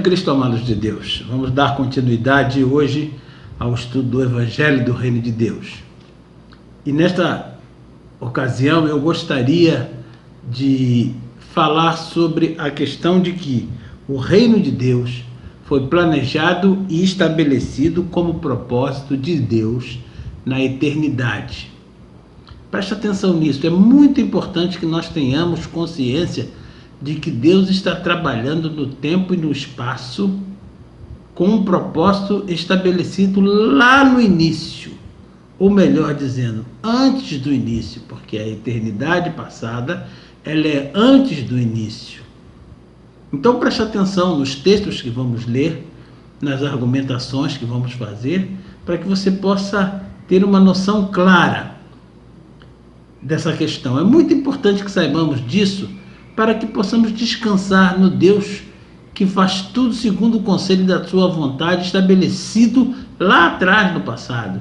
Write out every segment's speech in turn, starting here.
Cristo, amados de Deus. Vamos dar continuidade hoje ao estudo do Evangelho do Reino de Deus. E nesta ocasião eu gostaria de falar sobre a questão de que o Reino de Deus foi planejado e estabelecido como propósito de Deus na eternidade. Preste atenção nisso, é muito importante que nós tenhamos consciência de que Deus está trabalhando no tempo e no espaço com um propósito estabelecido lá no início, ou melhor dizendo, antes do início, porque a eternidade passada, ela é antes do início. Então preste atenção nos textos que vamos ler, nas argumentações que vamos fazer, para que você possa ter uma noção clara dessa questão. É muito importante que saibamos disso, para que possamos descansar no Deus que faz tudo segundo o conselho da sua vontade estabelecido lá atrás no passado.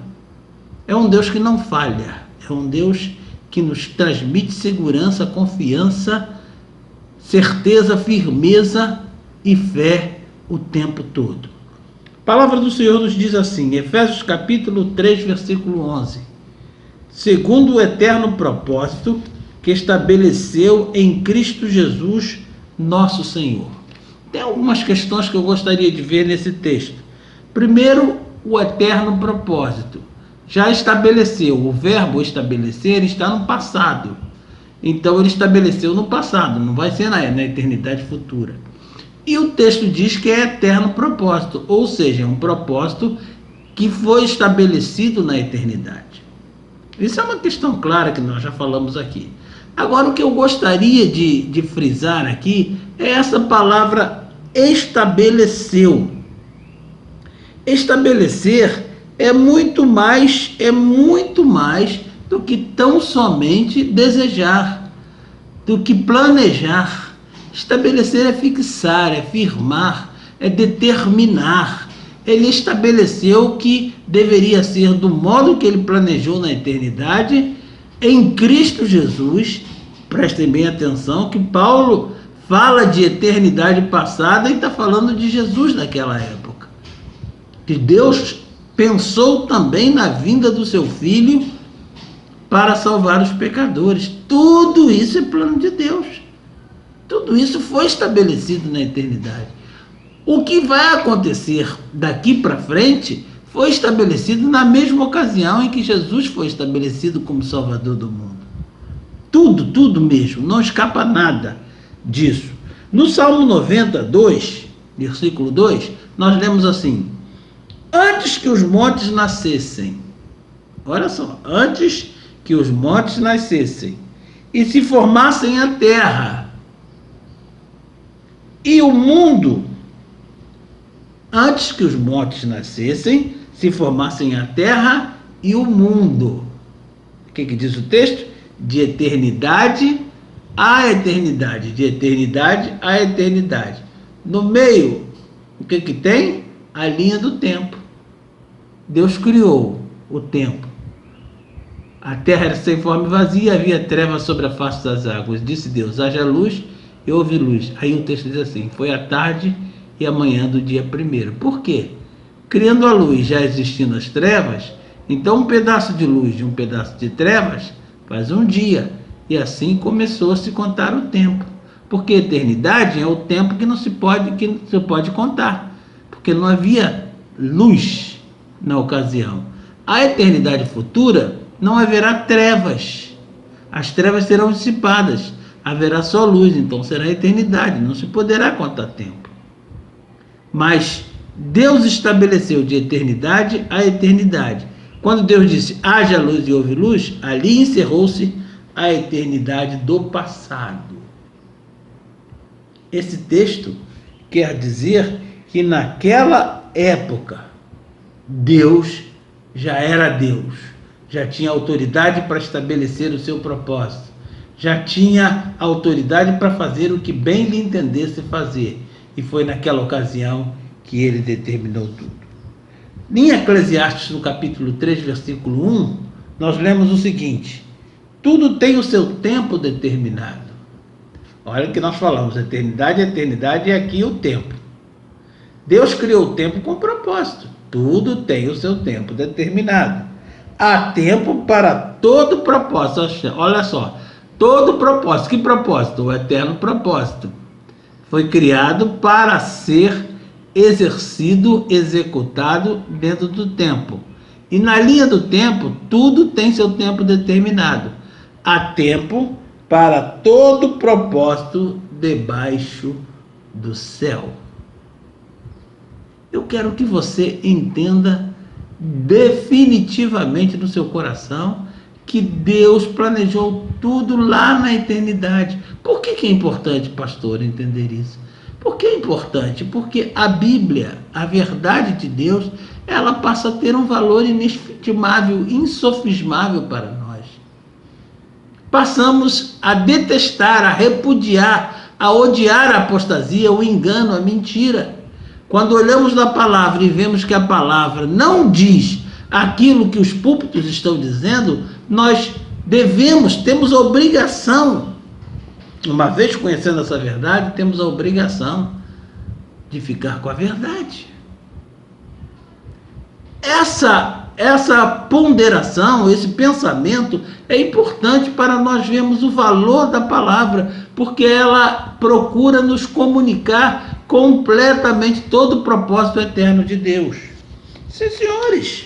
É um Deus que não falha, é um Deus que nos transmite segurança, confiança, certeza, firmeza e fé o tempo todo. A palavra do Senhor nos diz assim, Efésios capítulo 3, versículo 11. Segundo o eterno propósito que estabeleceu em Cristo Jesus, nosso Senhor. Tem algumas questões que eu gostaria de ver nesse texto. Primeiro, o eterno propósito. Já estabeleceu, o verbo estabelecer está no passado. Então ele estabeleceu no passado, não vai ser na eternidade futura. E o texto diz que é eterno propósito, ou seja, é um propósito que foi estabelecido na eternidade. Isso é uma questão clara que nós já falamos aqui. Agora, o que eu gostaria de frisar aqui é essa palavra estabeleceu. Estabelecer é muito mais do que tão somente desejar, do que planejar. Estabelecer é fixar, é firmar, é determinar. Ele estabeleceu que deveria ser do modo que ele planejou na eternidade, em Cristo Jesus. Prestem bem atenção que Paulo fala de eternidade passada e está falando de Jesus naquela época. Que Deus pensou também na vinda do seu Filho para salvar os pecadores. Tudo isso é plano de Deus. Tudo isso foi estabelecido na eternidade. O que vai acontecer daqui para frente foi estabelecido na mesma ocasião em que Jesus foi estabelecido como Salvador do mundo. Tudo mesmo, não escapa nada disso. No Salmo 92, versículo 2, nós lemos assim: antes que os montes nascessem, olha só, antes que os montes nascessem e se formassem a terra e o mundo, antes que os montes nascessem, se formassem a terra e o mundo. O que diz o texto? De eternidade a eternidade, de eternidade a eternidade. No meio, o que tem? A linha do tempo. Deus criou o tempo. A terra era sem forma e vazia, havia trevas sobre a face das águas. Disse Deus, haja luz e houve luz. Aí o texto diz assim, foi a tarde e a manhã do dia primeiro. Por quê? Criando a luz, já existindo as trevas, então um pedaço de luz e um pedaço de trevas faz um dia. E assim começou a se contar o tempo. Porque a eternidade é o tempo que não se pode contar. Porque não havia luz na ocasião. A eternidade futura não haverá trevas. As trevas serão dissipadas. Haverá só luz, então será a eternidade. Não se poderá contar tempo. Mas Deus estabeleceu de eternidade a eternidade. Quando Deus disse, haja luz e houve luz, ali encerrou-se a eternidade do passado. Esse texto quer dizer que naquela época, Deus já era Deus, já tinha autoridade para estabelecer o seu propósito, já tinha autoridade para fazer o que bem lhe entendesse fazer. E foi naquela ocasião que ele determinou tudo. Em Eclesiastes, no capítulo 3, versículo 1, nós lemos o seguinte: tudo tem o seu tempo determinado. Olha o que nós falamos, eternidade, eternidade, e aqui o tempo. Deus criou o tempo com propósito. Tudo tem o seu tempo determinado. Há tempo para todo propósito. Olha só, todo propósito. Que propósito? O eterno propósito. Foi criado para ser exercido, executado dentro do tempo. E na linha do tempo, tudo tem seu tempo determinado. Há tempo para todo propósito debaixo do céu. Eu quero que você entenda definitivamente no seu coração que Deus planejou tudo lá na eternidade. Por que é importante, pastor, entender isso? Por que é importante? Porque a Bíblia, a verdade de Deus, ela passa a ter um valor inestimável, insofismável para nós. Passamos a detestar, a repudiar, a odiar a apostasia, o engano, a mentira. Quando olhamos na palavra e vemos que a palavra não diz aquilo que os púlpitos estão dizendo, nós temos a obrigação, uma vez conhecendo essa verdade, temos a obrigação de ficar com a verdade. Essa ponderação, esse pensamento é importante para nós vermos o valor da palavra, porque ela procura nos comunicar completamente todo o propósito eterno de Deus. Sim, senhores.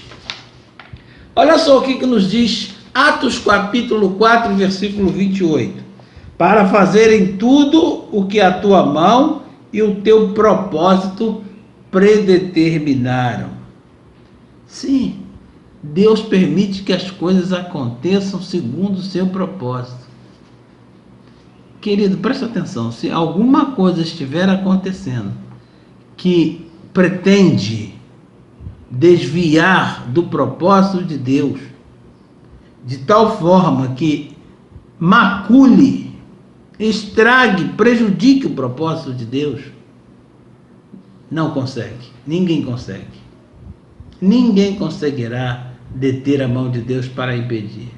Olha só o que nos diz Atos capítulo 4, versículo 28. Para fazerem tudo o que a tua mão e o teu propósito predeterminaram. Sim, Deus permite que as coisas aconteçam segundo o seu propósito. Querido, presta atenção, se alguma coisa estiver acontecendo que pretende desviar do propósito de Deus, de tal forma que macule, estrague, prejudique o propósito de Deus, não consegue, ninguém consegue. Ninguém conseguirá deter a mão de Deus para impedir.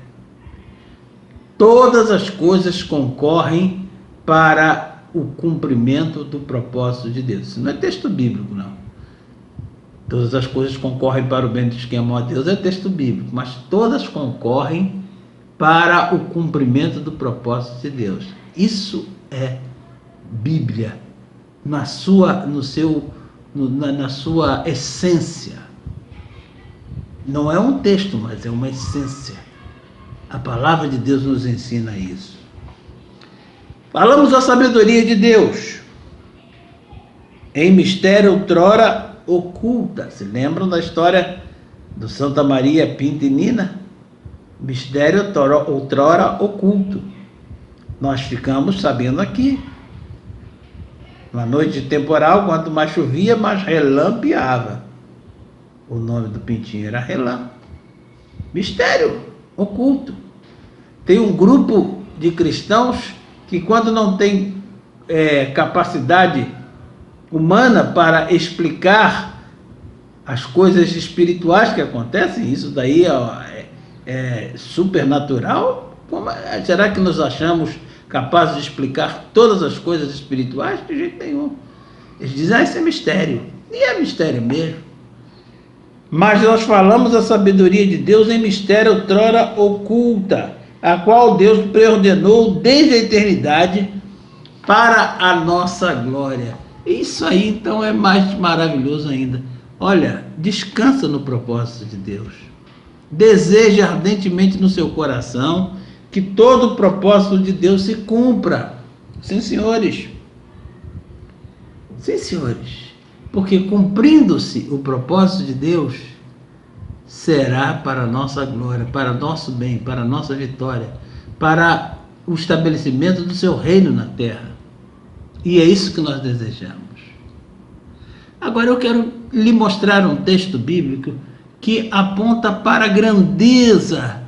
Todas as coisas concorrem para o cumprimento do propósito de Deus. Isso não é texto bíblico, não. Todas as coisas concorrem para o bem dos que amam a Deus, é texto bíblico, mas todas concorrem para o cumprimento do propósito de Deus. Isso é Bíblia, na sua essência. Não é um texto, mas é uma essência. A palavra de Deus nos ensina isso. Falamos da sabedoria de Deus. Em mistério outrora oculta. Se lembram da história do Santa Maria Pinto e Nina? Mistério outrora oculto. Nós ficamos sabendo aqui. Uma noite temporal, quanto mais chovia, mais relampeava. O nome do pintinho era Relã. Mistério oculto. Tem um grupo de cristãos que, quando não tem capacidade humana para explicar as coisas espirituais que acontecem, isso daí é supernatural, será que nos achamos capazes de explicar todas as coisas espirituais? De jeito nenhum. Eles dizem, isso é mistério. E é mistério mesmo. Mas nós falamos a sabedoria de Deus em mistério outrora oculta, a qual Deus preordenou desde a eternidade para a nossa glória. Isso aí então é mais maravilhoso ainda. Olha, descansa no propósito de Deus. Deseja ardentemente no seu coração que todo o propósito de Deus se cumpra. Sim, senhores. Sim, senhores. Porque cumprindo-se o propósito de Deus, será para a nossa glória, para nosso bem, para a nossa vitória, para o estabelecimento do seu reino na terra. E é isso que nós desejamos. Agora eu quero lhe mostrar um texto bíblico que aponta para a grandeza,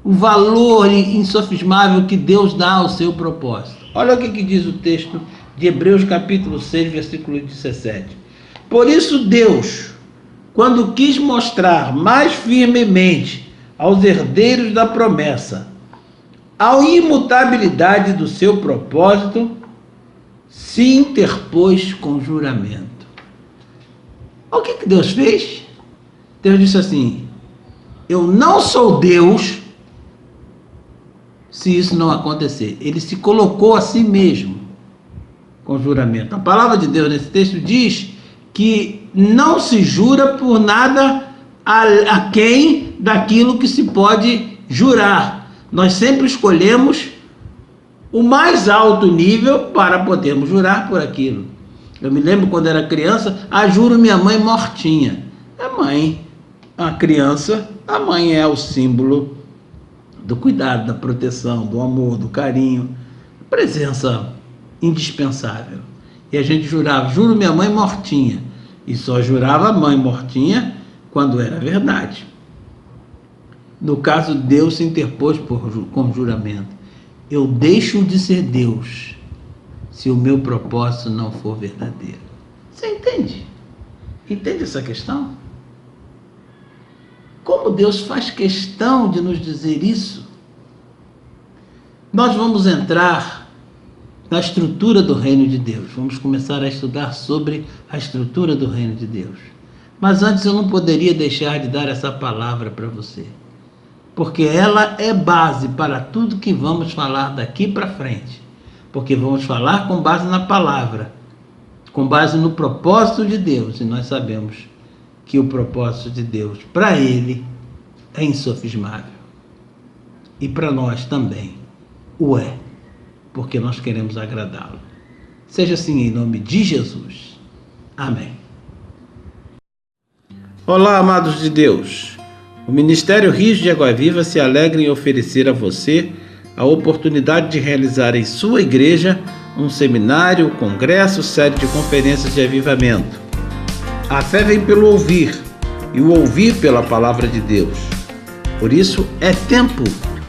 o valor insofismável que Deus dá ao seu propósito. Olha o que diz o texto de Hebreus capítulo 6, versículo 17. Por isso Deus, quando quis mostrar mais firmemente aos herdeiros da promessa a imutabilidade do seu propósito, se interpôs com juramento. O que Deus fez? Deus disse assim: eu não sou Deus se isso não acontecer. Ele se colocou a si mesmo com juramento. A palavra de Deus nesse texto diz que não se jura por nada aquém daquilo que se pode jurar. Nós sempre escolhemos o mais alto nível para podermos jurar por aquilo. Eu me lembro quando era criança, juro minha mãe mortinha. A criança, a mãe é o símbolo do cuidado, da proteção, do amor, do carinho, presença indispensável. E a gente jurava, juro minha mãe mortinha. E só jurava a mãe mortinha quando era verdade. No caso, Deus se interpôs com juramento. Eu deixo de ser Deus se o meu propósito não for verdadeiro. Você entende? Entende essa questão? Como Deus faz questão de nos dizer isso? Nós vamos entrar na estrutura do reino de Deus. Vamos começar a estudar sobre a estrutura do reino de Deus. Mas antes eu não poderia deixar de dar essa palavra para você, porque ela é base para tudo que vamos falar daqui para frente. Porque vamos falar com base na palavra, com base no propósito de Deus. E nós sabemos que o propósito de Deus, para Ele, é insofismável. E para nós também o é, porque nós queremos agradá-lo. Seja assim em nome de Jesus. Amém. Olá, amados de Deus. O Ministério Rios de Água Viva se alegra em oferecer a você a oportunidade de realizar em sua igreja um seminário, congresso, série de conferências de avivamento. A fé vem pelo ouvir, e o ouvir pela palavra de Deus. Por isso, é tempo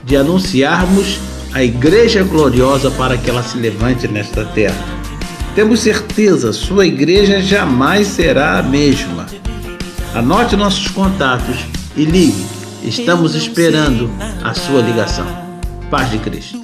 de anunciarmos a igreja gloriosa para que ela se levante nesta terra. Temos certeza, sua igreja jamais será a mesma. Anote nossos contatos e ligue. Estamos esperando a sua ligação. Paz de Cristo.